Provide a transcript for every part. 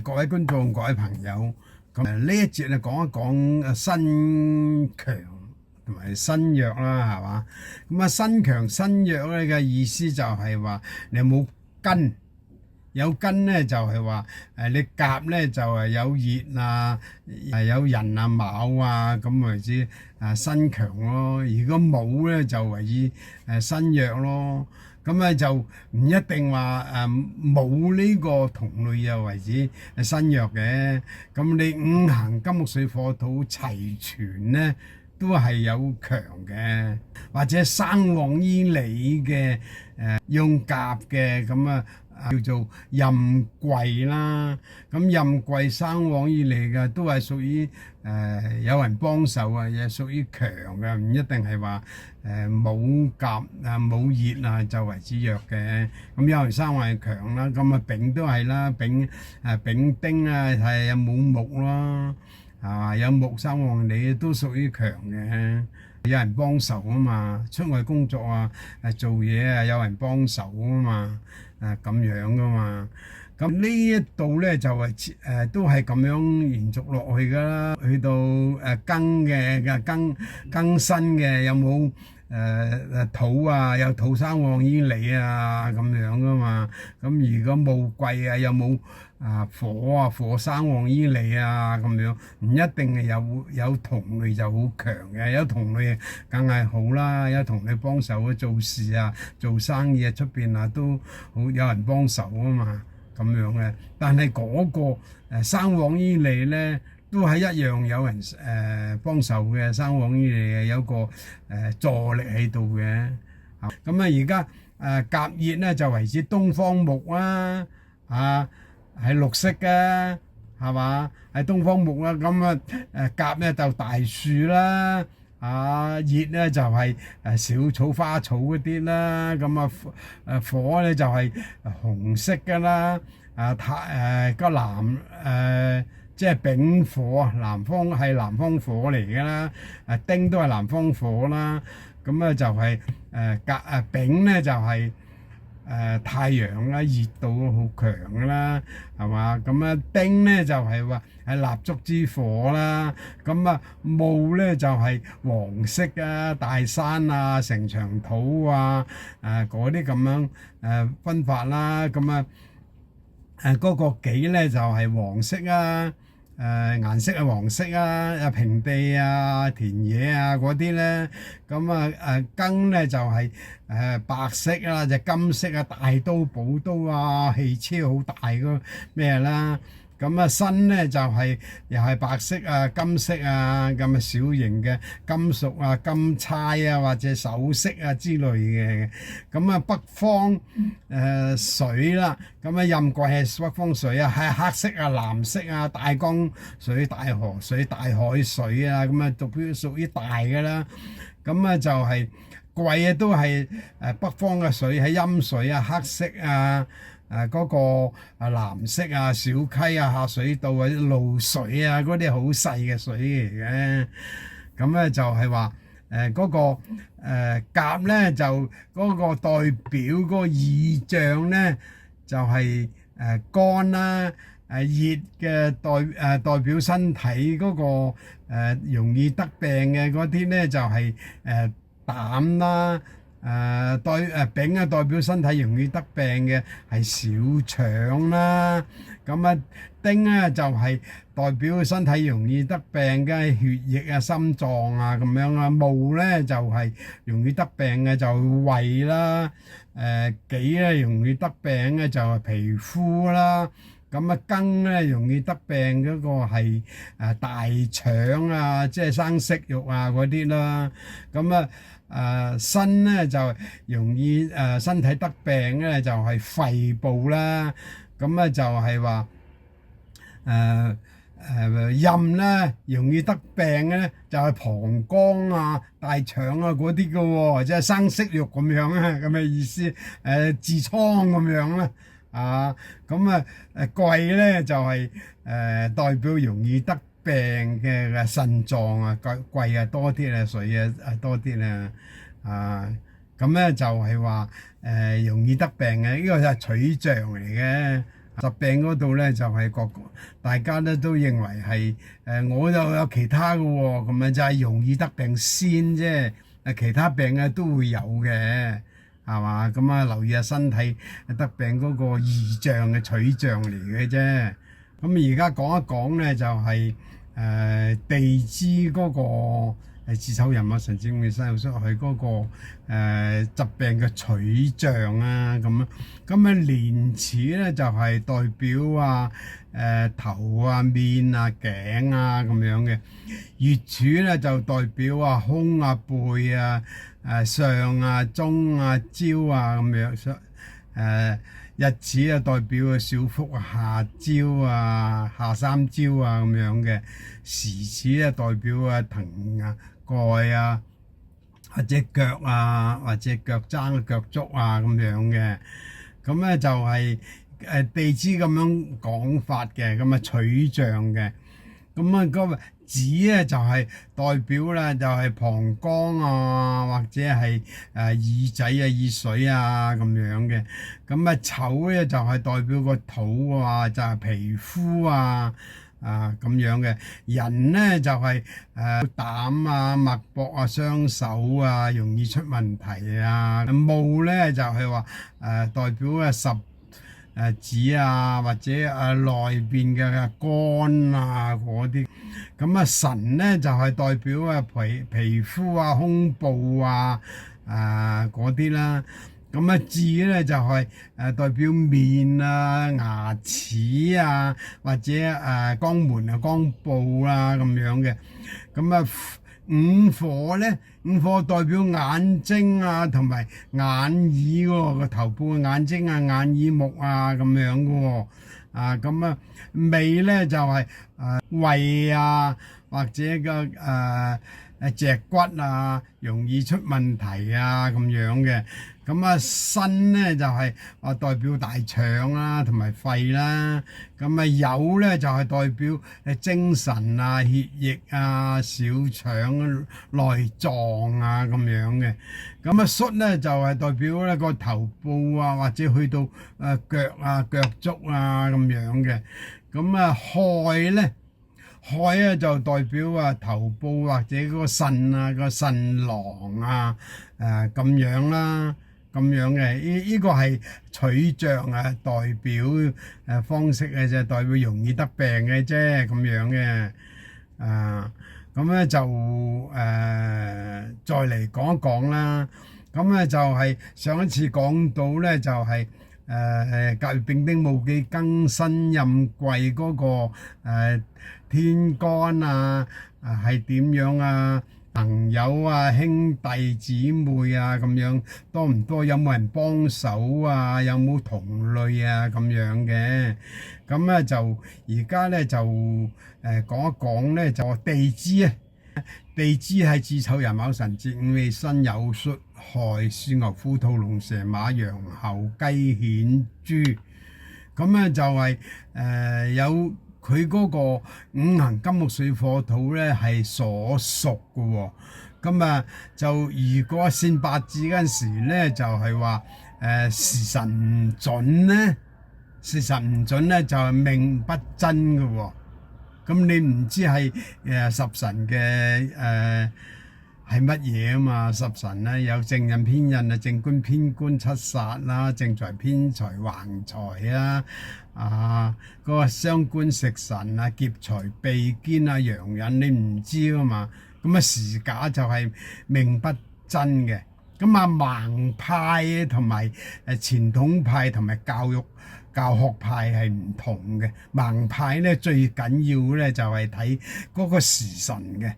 各位觀眾、各位朋友，咁呢一節咧講一講身強同埋身弱啦，係嘛？咁身強身弱咧嘅意思就係話你有冇筋，有筋咧就係話你甲咧就係有熱啊，有人啊卯啊咁為之身強咯。如果冇咧就為之身弱咯。咁就唔一定話冇呢個同類又為之身弱嘅。咁你五行金木水火土齊全咧，都係有強嘅，或者生旺於你嘅用甲嘅咁叫做壬癸啦。咁壬癸生旺於你嘅都係屬於有人幫手啊，亦屬於強嘅，唔一定係話冇甲冇熱就為之弱嘅。咁有人生旺係強啦，咁丙都係啦，丙丁係有冇木啦，係嘛？有木生旺你都屬於強嘅。有人幫手啊嘛，出外工作做嘢有人幫手啊嘛，咁樣噶嘛。咁呢一度咧就都係咁樣延續落去噶啦。去到庚嘅庚辛嘅有冇土有土生旺於你咁樣噶嘛。咁如果冇癸有冇火生旺於你咁樣，唔一定係有同類就好強嘅，有同類梗係好啦，有同類幫手做事做生意出邊都好有人幫手啊嘛，咁樣嘅。但係嗰個生旺於你咧，都係一樣有人幫手嘅，生旺於你有個助力喺度嘅。咁而家甲熱咧就為之東方木係綠色嘅，係嘛？係東方木咁甲咧就大樹啦，熱咧就係小草花草嗰啲啦，咁火咧就係紅色㗎啦，個南即係丙火南方係南方火嚟㗎啦，丁都係南方火啦，咁就係丙咧就係太陽啦，熱度好強㗎啦，係嘛？咁丁咧就係話係蠟燭之火啦，咁戊咧就係黃色大山城牆土嗰啲咁樣分法啦。咁嗰個己咧就係黃色顏色係黃色平地田野嗰啲咧。咁庚咧就係白色就金色大刀寶刀汽車好大個咩啦。咁辛咧就係又係白色金色咁小型嘅金屬金釵或者首飾之類嘅。咁北方水啦，咁壬癸係北方水係黑色藍色大江水大河水大海水咁屬於大嘅啦。咁就係癸都係北方嘅水係陰水黑色嗰個藍色小溪下水道露水嗰啲好細嘅水嚟嘅。咁咧就係話嗰個甲咧就嗰個代表嗰個意象咧就係肝啦，熱嘅代表身體嗰個容易得病嘅嗰啲咧就係膽啦。丙代表身體容易得病嘅係小腸啦。咁丁就係代表身體容易得病嘅血液心臟咁樣戊咧就係容易得病嘅就胃啦。己咧容易得病嘅就係皮膚啦。咁庚咧容易得病嗰個係大腸即係生息肉嗰啲啦。咁辛咧就容易身體得病咧就係肺部啦。咁就係話壬咧容易得病嘅咧就係膀胱大腸嗰啲嘅喎，即係生息肉咁樣咁嘅意思。痔瘡咁樣啦。咁癸咧就係代表容易得病嘅腎臟癸多啲水多啲咁咧就係話容易得病嘅，呢個就係取象嚟嘅。疾病嗰度咧就係大家咧都認為係我又有其他嘅喎，咁啊就係容易得病先啫，其他病啊都會有嘅，係嘛？咁啊留意下身體得病嗰個異象嘅取象嚟嘅啫。咁而家講一講咧就係地支嗰個字丑寅卯辰巳午未申酉戌亥嗰個疾病嘅取象啊，咁年始咧就係代表頭啊、面啊、頸啊咁樣嘅，月柱咧就代表胸啊、背啊、上啊、中啊、焦啊咁樣，日子代表小腹下焦啊、下三焦啊咁樣嘅，時始代表騰啊、蓋啊，或者腳啊，或者腳踭、腳足啊咁樣嘅，咁咧就係地支咁樣講法嘅，咁取象嘅，咁個子咧就係代表咧就係膀胱啊，或者係耳仔啊、耳水啊咁樣嘅，咁丑咧就係代表個肚啊，就係皮膚啊咁樣嘅，人咧就係膽啊、脈搏啊、雙手啊，容易出問題啊。戊咧就係話代表十子啊，或者內邊嘅肝啊嗰啲。咁辰咧就係代表皮膚啊、胸部啊嗰啲啦。咁巳咧就係代表面啊、牙齒啊，或者肛門啊、肛部啊咁樣嘅。咁午火咧，午火代表眼睛啊，同埋眼耳喎，個頭部嘅眼睛啊、眼耳目啊咁樣嘅喎。未咧就係胃啊，或者個脊骨啊，容易出問題啊咁樣嘅。申咧就係代表大腸啦，同埋肺啦。酉咧就係代表精神啊、血液啊、小腸內臟啊咁樣嘅。戌咧就係代表咧個頭部啊，或者去到腳啊、腳足啊咁樣嘅。亥咧就代表頭部或者個腎啊、個腎囊啊咁樣啦。咁樣嘅，呢個係取象代表方式嘅啫，代表容易得病嘅啫，咁樣嘅。咁咧就再嚟講一講啦。咁咧就係上一次講到咧，就係甲乙丙丁戊己庚辛壬癸嗰個天干係點樣啊？朋友啊、兄弟姊妹啊咁樣多唔多？有冇人幫手啊？有冇同類啊？咁樣嘅。咧就而家咧就講一講咧，就地支啊。地支係子丑寅卯辰巳午未申酉戌亥巳牛虎兔龍蛇馬羊猴雞犬豬。咧就係有佢嗰個五行金木水火土咧係所屬嘅喎。就如果算八字嗰陣時咧，就係話時辰唔準咧，時辰唔準咧就係命不真嘅喎。你唔知係十神嘅係乜嘢啊嘛？十神咧有正印偏印正官偏官七殺啦，正財偏財橫財啊，嗰個傷官食神劫財秘堅陽刃，你唔知啊嘛？時假就係命不真嘅。盲派同埋傳統派同埋教學派係唔同嘅。盲派咧最緊要咧就係睇嗰個時辰嘅。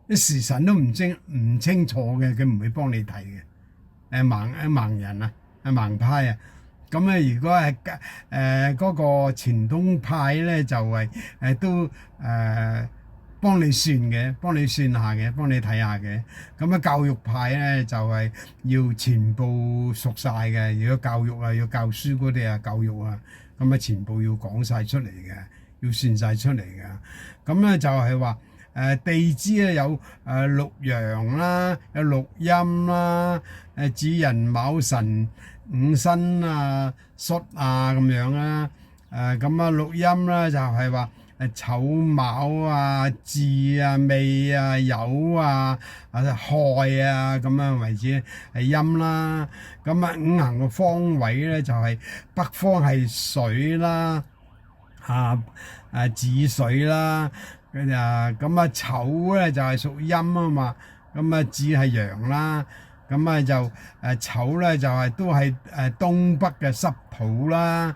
啲時辰都唔清楚嘅，佢唔會幫你睇嘅。盲人盲派如果係嗰個傳統派咧，就係都幫你算嘅，幫你算下嘅，幫你睇下嘅。教育派咧就係要全部熟晒嘅。如果教育要教書嗰啲教育全部要講晒出嚟嘅，要算晒出嚟嘅。咧就係話。地支咧有六陽啦，有六陰啦，子寅卯辰午申戌咁樣啦，咁啊六音啦就係話丑卯啊、巳啊、未啊、酉啊、亥啊咁樣為止係陰啦。咁啊五行嘅方位咧就係北方係水啦，子水啦。咁啊丑咧就係屬陰啊嘛，咁啊子係陽啦。咁啊就丑咧就係都係東北嘅濕土啦。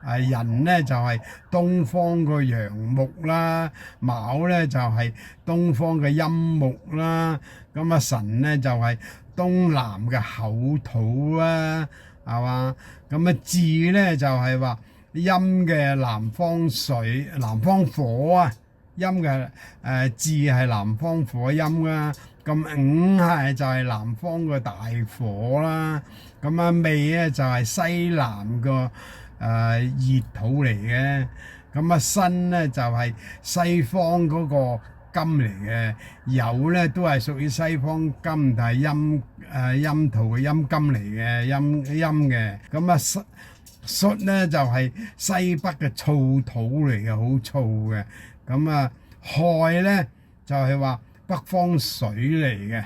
人咧就係東方個陽木啦，卯咧就係東方嘅陰木啦。咁啊辰咧就係東南嘅厚土啦，係嘛？咁啊巳咧就係話陰嘅南方水、南方火啊。陰嘅巳係南方火陰啦。咁午係就係南方嘅大火啦。咁啊未咧就係西南個熱土嚟嘅。咁啊申咧就係西方嗰個金嚟嘅。酉咧都係屬於西方金，但係陰土嘅陰金嚟嘅，陰嘅。咁啊戌咧就係西北嘅燥土嚟嘅，好燥嘅。咁啊亥咧就係話北方水嚟嘅。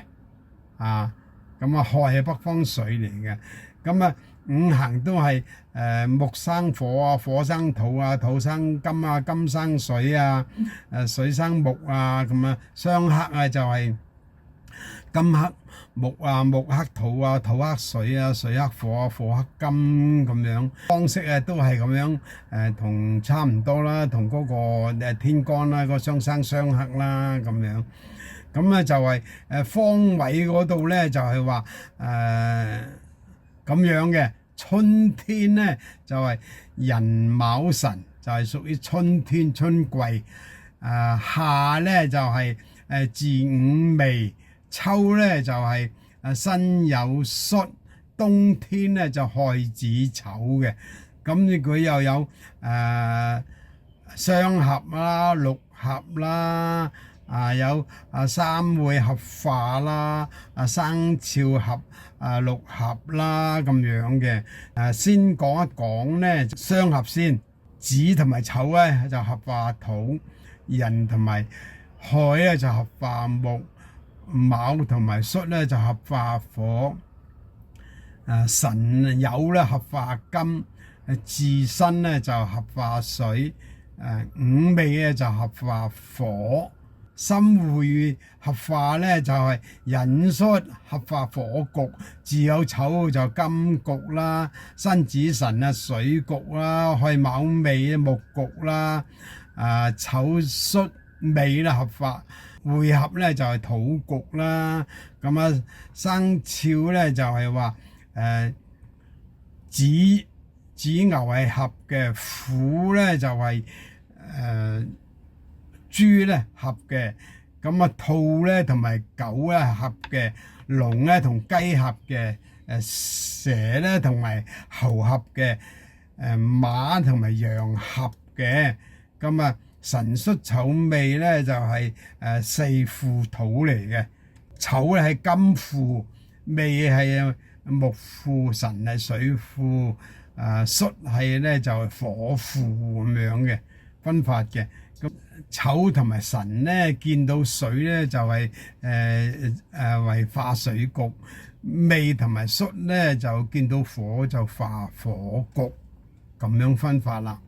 咁啊亥係北方水嚟嘅。咁啊五行都係木生火啊，火生土啊，土生金啊，金生水啊，水生木啊。咁啊相克啊就係金克木啊，木克土啊，土克水啊，水克火啊，火克金咁樣。方式啊都係咁樣，同差唔多啦，同嗰個天干啦，個相生相克啦咁樣。咁咧就係方位嗰度咧就係話咁樣嘅。春天咧就係寅卯辰，就係屬於春天春季。夏咧就係巳午未，秋咧就係申酉戌，冬天咧就亥子丑嘅。咁佢又有相合啦、六合啦。有三會合化啦，生肖合六合啦咁樣嘅。先講一講咧相合先，子同埋丑咧就合化土，寅同埋亥咧就合化木，卯同埋戌咧就合化火。辰酉咧合化金，巳申咧就合化水，午未咧就合化火。辛會合化咧就係寅戌合化火局，巳酉丑就金局啦，申子辰啊水局啦，亥卯未木局啦。丑戌未啦合化會合咧就係土局啦。咁啊生肖咧就係話子牛係合嘅，虎咧就係豬咧合嘅。咁啊兔咧同埋狗咧合嘅，龍咧同雞合嘅，蛇咧同埋猴合嘅，馬同埋羊合嘅。咁啊辰戌丑未咧就係四庫土嚟嘅。丑咧係金庫，未係木庫，辰係水庫，戌係咧就係火庫咁樣嘅分法嘅。咁丑同埋辰咧見到水咧就係為化水局，未同埋戌咧就見到火就化火局，咁樣分法啦。